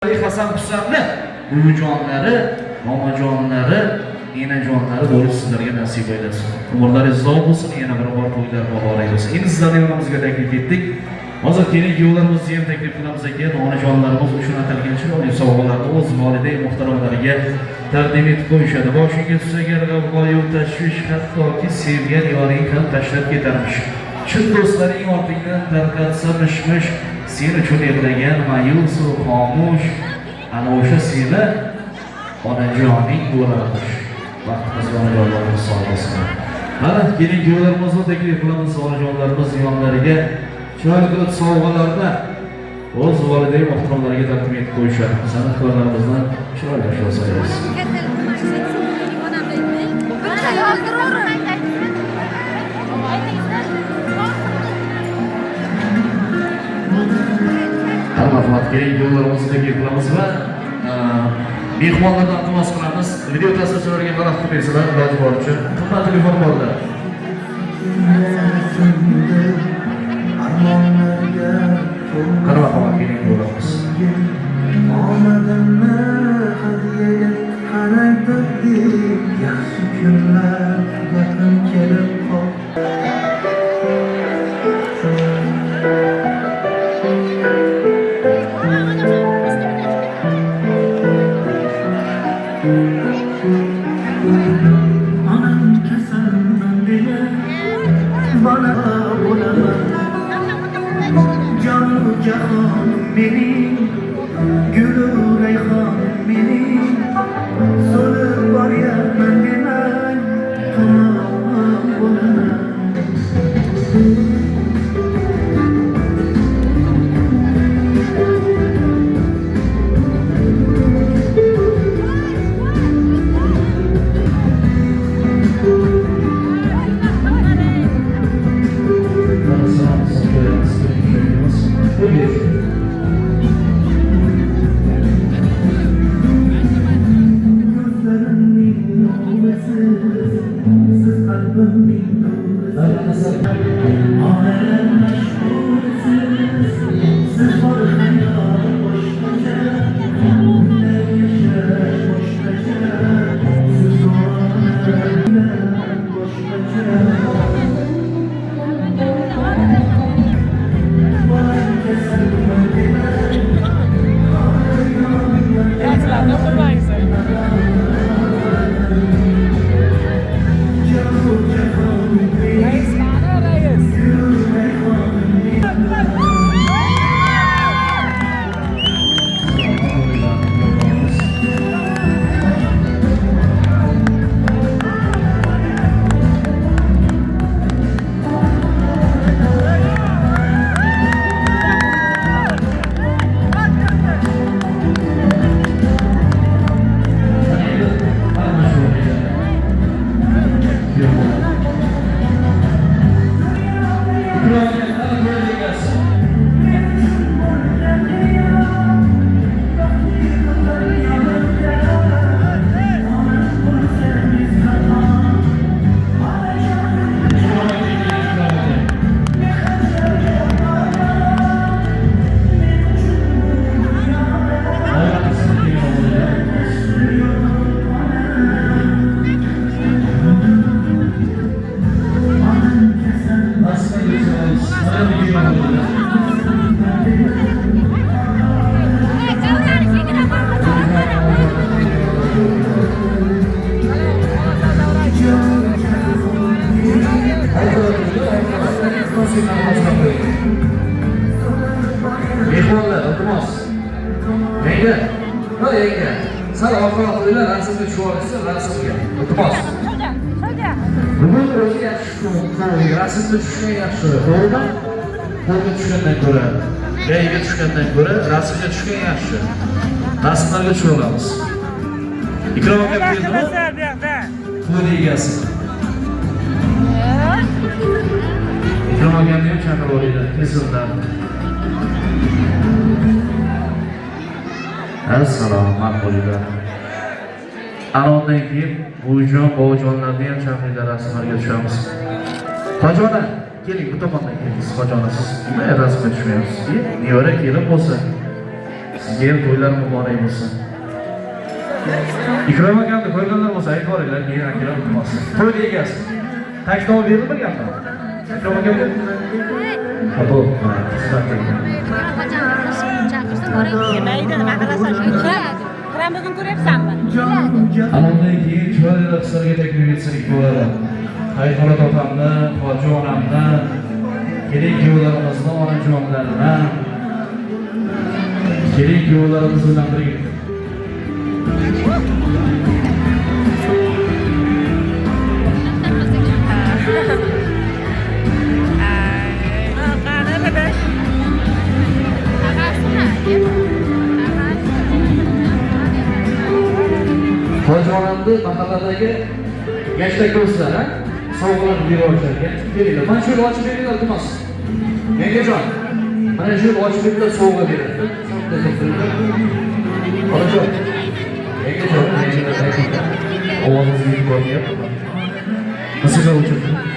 Hasan Husanni buvijonlari, momajonlari, enajonlari bo'lib sizlarga nasib aylasin. Umrlaringiz uzoq bo'lsin, yana bir bor to'ylar muborak bo'lsin. Endi sizlarni yonimizga taklif etdik. Hozir keling yo'llarimizni ham taklif qilamiz ekan. Onajonlarimiz uchun atalgan chiroyli sovg'alarni o'z voliday muhtaramlariga taqdim etib qo'yishadi. Boshiga tusagan g'avg'o, tashvish, hattoki sevgan yoring ham tashlab ketarmish. Shu do'stlaring ortingdan tarqatsa mish-mish, sen uchun yig'lagan mayus va xomush, ana o'sha seni onajoning bo'larmish. Vaqtimiz onajonlarimiz sog' bo'lsin. Mana keling yo'llarimizni taklif qilamiz onajonlarimiz yonlariga chiroyli sovg'alarni o'z voliday muhtaramlariga taqdim etib qo'yishadi. San'atkorlarimizdan chiroyli ashyo so'raymiz. Rahmat, keling yo'llarimizni taklif qilamiz va mehmonlardan iltimos qilamiz. Video tasvirchilarga xalaqit bersalar, iloji boricha. Qimmat telefon borlar. Qarab keling yo'llarimiz. Omadimni hadiyaga qarang taqdir, yaxshi kunlar yaqin kelib qol. Onam kasalman dedi, bana bo'laman. Jonu jahon mening, gulu rayhon mening, so'lib boryapman demang, tamom bo'laman. Mehmonlar, iltimos. Menga, sal orqaroq qo'yinglar, rasmga tushib olasiz, rasmga. Iltimos. Bugun o'zi yaxshi kun, rasmga tushgan yaxshi, to'g'rimi? Qo'lga tushgandan ko'ra, joyiga tushgandan ko'ra, rasmga tushgan yaxshi. Rasmlarga tushib olamiz. Ikrom aka keldimi? Qo'l egasi. Ikrom akani ham chaqirib olinglar, kesillar. Assalomu alaykum. Ana undan keyin buvijon, bobojonlarni ham chaqiringlar, rasmlarga tushamiz. Qojona, keling bu tomondan kelingsiz, qojona siz nima rasmga tushmayapsiz? Nevara kelin bo'lsa, Sizga ham to'ylar muborak bo'lsin. Ikrom akamni ko'rganlar bo'lsa aytib boringlar, men akram iltimos. To'y egasi. Taklif berilib gapmi? Ikrom akamga. Ha bu. Yemaydi, nima qilasan? Kiram bugun ko'ryapsanmi? Anondan keyin chiroyli qizlarga taklif etsak bo'ladi. Xayqarat otamni, hoji onamni, keling kuyovlarimizni, onajonlarni, keling kuyovlarimiz bilan birga. Hoji onamni mahalladagi yoshlar do'stlar, sovg'alar berishlarga kelinglar. Mana shu ochib beringlar, iltimos. Yangajon, mana shu ochib beringlar, sovg'a beradi. Onajon, yangajon, ovozingizni ko'ryapman. Nasıl olacak?